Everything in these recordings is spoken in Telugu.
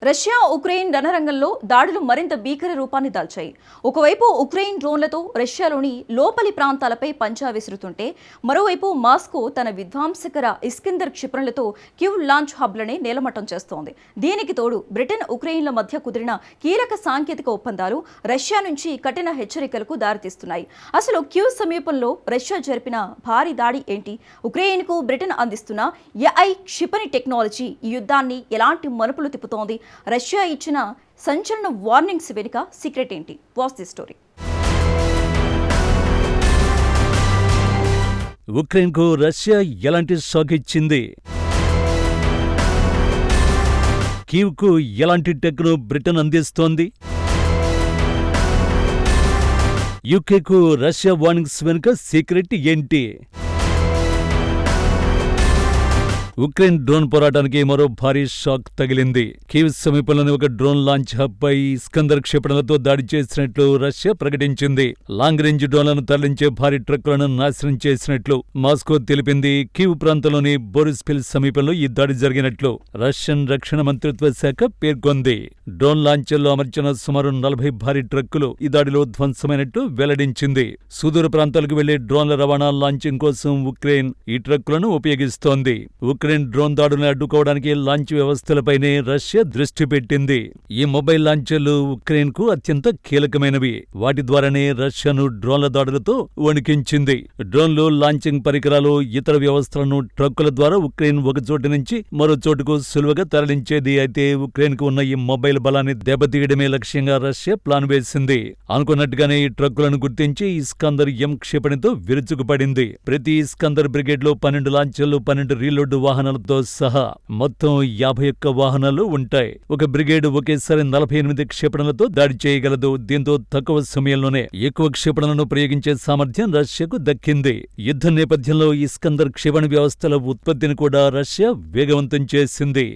రష్యా ఉక్రెయిన్ రణరంగంలో దాడులు మరింత భీకర రూపాన్ని దాల్చాయి. ఒకవైపు ఉక్రెయిన్ డ్రోన్లతో రష్యాలోని లోపలి ప్రాంతాలపై పంజా విసురుతుంటే, మరోవైపు మాస్కో తన విధ్వంసకర ఇస్కందర్ క్షిపణులతో క్యూ లాంచ్ హబ్లనే నేలమట్టం చేస్తోంది. దీనికి తోడు బ్రిటన్ ఉక్రెయిన్ల మధ్య కుదిరిన కీలక సాంకేతిక ఒప్పందాలు రష్యా నుంచి కఠిన హెచ్చరికలకు దారితీస్తున్నాయి. అసలు క్యూ సమీపంలో రష్యా జరిపిన భారీ దాడి ఏంటి? ఉక్రెయిన్కు బ్రిటన్ అందిస్తున్న ఏఐ క్షిపణి టెక్నాలజీ ఈ యుద్ధాన్ని ఎలాంటి మలుపులు తిప్పుతోంది? రష్యా ఇచ్చిన సంచలన వార్నింగ్స్ వెనుక సీక్రెట్ ఏంటి? Watch the story. ఉక్రెయిన్కు రష్యా ఎలాంటి షాక్ ఇచ్చింది? కీవ్కు ఎలాంటి టెక్ను బ్రిటన్ అందిస్తోంది? యూకేకు రష్యా వార్నింగ్స్ వెనుక సీక్రెట్ ఏంటి? ఉక్రెయిన్ డ్రోన్ పోరాటానికి మరో భారీ షాక్ తగిలింది. కీవ్ సమీపంలోని ఒక డ్రోన్ లాంచ్ హబ్ పై ఇస్కందర్ క్షిపణులతో దాడి చేసినట్లు రష్యా ప్రకటించింది. లాంగ్ రేంజ్ డ్రోన్లను తరలించే భారీ ట్రక్కులను నాశనం చేసినట్లు మాస్కో తెలిపింది. కీవ్ ప్రాంతంలోని బోరిస్పిల్ సమీపంలో ఈ దాడి జరిగినట్లు రష్యన్ రక్షణ మంత్రిత్వ శాఖ పేర్కొంది. డ్రోన్ లాంచర్లో అమర్చిన సుమారు 40 భారీ ట్రక్కులు ఈ దాడిలో ధ్వంసమైనట్టు వెల్లడించింది. సుదూర ప్రాంతాలకు వెళ్లే డ్రోన్ల రవాణా లాంచింగ్ కోసం ఉక్రెయిన్ ఈ ట్రక్కులను ఉపయోగిస్తోంది. ఉక్రెయిన్ డ్రోన్ దాడులను అడ్డుకోవడానికి లాంచ్ వ్యవస్థలపైనే రష్యా దృష్టి పెట్టింది. ఈ మొబైల్ లాంచర్లు ఉక్రెయిన్ కు అత్యంత కీలకమైనవి. వాటి ద్వారానే రష్యాను డ్రోన్ల దాడులతో వణికించింది. డ్రోన్లు, లాంచింగ్ పరికరాలు, ఇతర వ్యవస్థలను ట్రక్కుల ద్వారా ఉక్రెయిన్ ఒక చోటు నుంచి మరో చోటుకు సులువుగా తరలించేది. అయితే ఉక్రెయిన్ కు ఉన్న ఈ మొబైల్ బలాన్ని దెబ్బతీయడమే లక్ష్యంగా రష్యా ప్లాన్ వేసింది. అనుకున్నట్టుగానే ఈ ట్రక్కులను గుర్తించి ఇస్కందర్ ఎం క్షిపణితో విరుచుకుపడింది. ప్రతి ఇస్కందర్ బ్రిగేడ్ లో 12 లాంచర్లు, 12 రీలోడ్ వాహనాలతో సహా మొత్తం 51 వాహనాలు ఉంటాయి. ఒక బ్రిగేడ్ ఒకేసారి 48 క్షిపణులతో దాడి చేయగలదు. దీంతో తక్కువ సమయంలోనే ఎక్కువ క్షిపణులను ప్రయోగించే సామర్థ్యం రష్యాకు దక్కింది. యుద్ధ నేపథ్యంలో ఇస్కందర్ క్షిపణి వ్యవస్థల ఉత్పత్తిని కూడా రష్యా వేగవంతం చేసింది.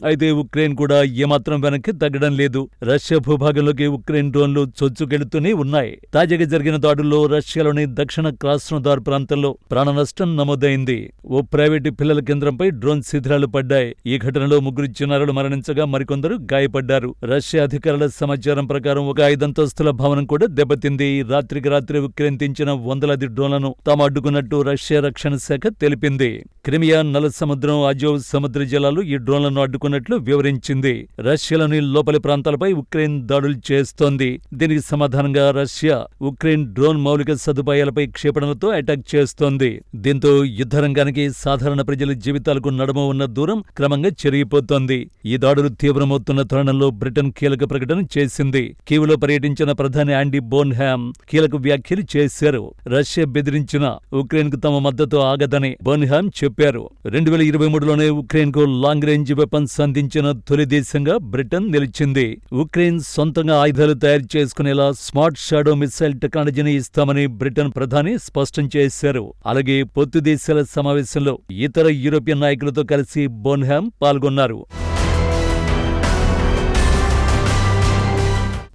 అయితే ఉక్రెయిన్ కూడా ఏమాత్రం వెనక్కి తగ్గడం లేదు. రష్యా భూభాగంలోకి ఉక్రెయిన్ డ్రోన్లు చొచ్చుకెడుతూనే ఉన్నాయి. తాజాగా జరిగిన దాడుల్లో రష్యాలోని దక్షిణ క్రాస్నోదార్ ప్రాంతంలో ప్రాణ నష్టం నమోదైంది. ఓ ప్రైవేటు పిల్లల కేంద్రంపై డ్రోన్ శిథిలాలు పడ్డాయి. ఈ ఘటనలో 3 చిన్నారులు మరణించగా మరికొందరు గాయపడ్డారు. రష్యా అధికారుల సమాచారం ప్రకారం ఒక 5 అంతస్తుల భవనం కూడా దెబ్బతింది. రాత్రికి రాత్రి ఉక్రెయిన్ తెంచిన వందలాది డ్రోన్లను తాము అడ్డుకున్నట్టు రష్యా రక్షణ శాఖ తెలిపింది. క్రిమియా, నల్ల సముద్రం, అజోవ్ సముద్ర జలాలు ఈ డ్రోన్లను అడ్డుకున్నట్లు వివరించింది. రష్యాలోని లోపలి ప్రాంతాలపై ఉక్రెయిన్ దాడులు చేస్తోంది. దీనికి సమాధానంగా రష్యా ఉక్రెయిన్ డ్రోన్ మౌలిక సదుపాయాలపై క్షిపణులతో అటాక్ చేస్తోంది. దీంతో యుద్ధరంగానికి సాధారణ ప్రజల జీవితాలకు నడుమ ఉన్న దూరం క్రమంగా చెరిగిపోతోంది. ఈ దాడులు తీవ్రమవుతున్న తరుణంలో బ్రిటన్ కీలక ప్రకటన చేసింది. కీవ్లో పర్యటించిన ప్రధాని యాండీ బోన్హామ్ కీలక వ్యాఖ్యలు చేశారు. రష్యా బెదిరించిన ఉక్రెయిన్ కు తమ మద్దతు ఆగదని బోన్హామ్ చెప్పారు. 2023లోనే ఉక్రెయిన్ కు లాంగ్ రేంజ్ వెపన్స్ అందించిన తొలి దేశంగా బ్రిటన్ నిలిచింది. ఉక్రెయిన్ సొంతంగా ఆయుధాలు తయారు చేసుకునేలా స్మార్ట్ షాడో మిసైల్ టెక్నాలజీని ఇస్తామని బ్రిటన్ ప్రధాని స్పష్టం చేశారు. అలాగే పొత్తు దేశాల సమావేశంలో ఇతర యూరోపియన్ నాయకులతో కలిసి బోన్హామ్ పాల్గొన్నారు.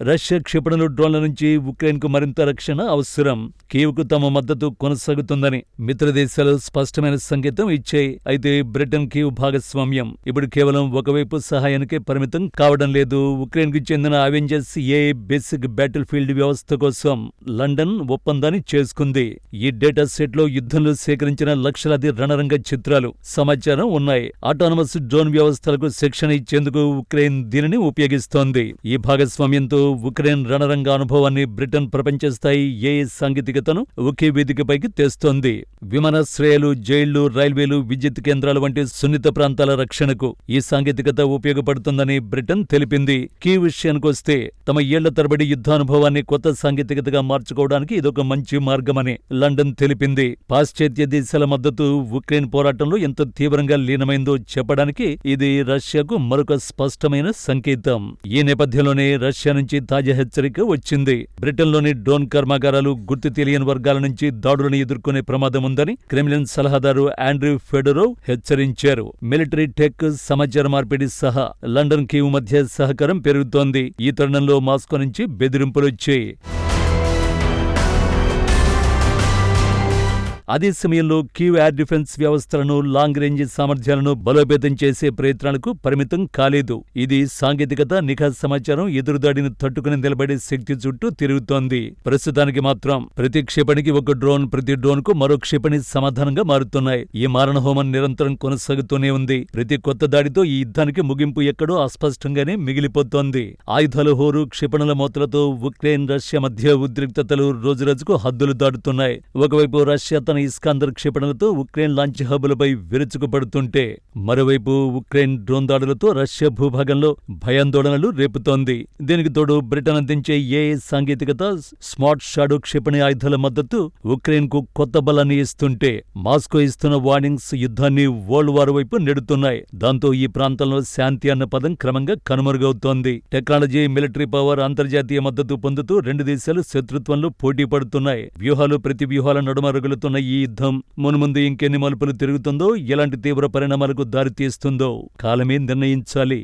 రష్యా క్షిపణులు, డ్రోన్ల నుంచి ఉక్రెయిన్కు మరింత రక్షణ అవసరం. కీవ్కు తమ మద్దతు కొనసాగుతుందని మిత్రదేశాలు స్పష్టమైన సంకేతం ఇచ్చాయి. అయితే బ్రిటన్ కీవ్ భాగస్వామ్యం ఇప్పుడు కేవలం ఒకవైపు సహాయానికే పరిమితం కావడం లేదు. ఉక్రెయిన్కు చెందిన Avengers AI basic battle field వ్యవస్థ కోసం లండన్ ఒప్పందాన్ని చేసుకుంది. ఈ డేటా సెట్ లో యుద్ధంలో సేకరించిన లక్షలాది రణరంగ చిత్రాలు, సమాచారం ఉన్నాయి. ఆటోనమస్ డ్రోన్ వ్యవస్థలకు శిక్షణ ఇచ్చేందుకు ఉక్రెయిన్ దీనిని ఉపయోగిస్తోంది. ఈ భాగస్వామ్యంతో ఉక్రెయిన్ రణరంగ అనుభవాన్ని బ్రిటన్ ప్రపంచ స్థాయి ఏఐ సాంకేతికతను ఒకే వేదికపైకి తెస్తోంది. విమానాశ్రయాలు, జైళ్లు, రైల్వేలు, విద్యుత్ కేంద్రాలు వంటి సున్నిత ప్రాంతాల రక్షణకు ఈ సాంకేతికత ఉపయోగపడుతుందని బ్రిటన్ తెలిపింది. కీ విషయానికొస్తే తమ ఏళ్ల తరబడి యుద్ధానుభవాన్ని కొత్త సాంకేతికతగా మార్చుకోవడానికి ఇదొక మంచి మార్గమని లండన్ తెలిపింది. పాశ్చాత్య దేశాల మద్దతు ఉక్రెయిన్ పోరాటంలో ఎంత తీవ్రంగా లీనమైందో చెప్పడానికి ఇది రష్యాకు మరొక స్పష్టమైన సంకేతం. ఈ నేపథ్యంలోనే రష్యా నుంచి తాజా హెచ్చరిక వచ్చింది. బ్రిటన్లోని డ్రోన్ కర్మాగారాలు, గుర్తు తెలియని వర్గాల నుంచి దాడులను ఎదుర్కొనే ప్రమాదం ఉందని క్రెమ్లిన్ సలహాదారు ఆండ్రూ ఫెడరోవ్ హెచ్చరించారు. మిలిటరీ టెక్, సమాచార మార్పిడి సహా లండన్, కీవ్ మధ్య సహకారం పెరుగుతోంది. ఈ తరుణంలో మాస్కో నుంచి బెదిరింపులొచ్చాయి. అదే సమయంలో కీవ్ ఎయిర్ డిఫెన్స్ వ్యవస్థలను, లాంగ్ రేంజ్ సామర్థ్యాలను బలోపేతం చేసే ప్రయత్నాలకు పరిమితం కాలేదు. ఇది సాంకేతికత, నిఘా సమాచారం, ఎదురుదాడిని తట్టుకుని నిలబడే శక్తి చుట్టూ తిరుగుతోంది. ప్రస్తుతానికి మాత్రం ప్రతి క్షిపణికి ఒక డ్రోన్, ప్రతి డ్రోన్ కు మరో క్షిపణి సమాధానంగా మారుతున్నాయి. ఈ మారణహోమం నిరంతరం కొనసాగుతూనే ఉంది. ప్రతి కొత్త దాడితో ఈ యుద్ధానికి ముగింపు ఎక్కడో అస్పష్టంగానే మిగిలిపోతోంది. ఆయుధాల హోరు, క్షిపణుల మోతలతో ఉక్రెయిన్, రష్యా మధ్య ఉద్రిక్తతలు రోజురోజుకు హద్దులు దాటుతున్నాయి. ఒకవైపు రష్యా తన ఇస్కాందర్ క్షిపణులతో ఉక్రెయిన్ లాంచ్ హబ్బులపై విరుచుకుపడుతుంటే, మరోవైపు ఉక్రెయిన్ డ్రోన్ దాడులతో రష్యా భూభాగంలో భయాందోళనలు రేపుతోంది. దీనికి తోడు బ్రిటన్ అందించే ఏఐ సాంకేతికత, స్మార్ట్ షాడో క్షిపణి ఆయుధాల మద్దతు ఉక్రెయిన్ కు కొత్త బలాన్ని ఇస్తుంటే, మాస్కో ఇస్తున్న వార్నింగ్స్ యుద్ధాన్ని వరల్డ్ వార్ వైపు నెడుతున్నాయి. దాంతో ఈ ప్రాంతంలో శాంతి అన్న పదం క్రమంగా కనుమరుగవుతోంది. టెక్నాలజీ, మిలిటరీ పవర్, అంతర్జాతీయ మద్దతు పొందుతూ రెండు దేశాలు శత్రుత్వంలో పోటీ పడుతున్నాయి. వ్యూహాలు ప్రతి వ్యూహాల నడుమ రగులుతున్న ఈ యుద్ధం మున్ముందు ఇంకెన్ని మలుపులు తిరుగుతుందో, ఎలాంటి తీవ్ర పరిణామాలకు దారితీస్తుందో కాలమే నిర్ణయించాలి.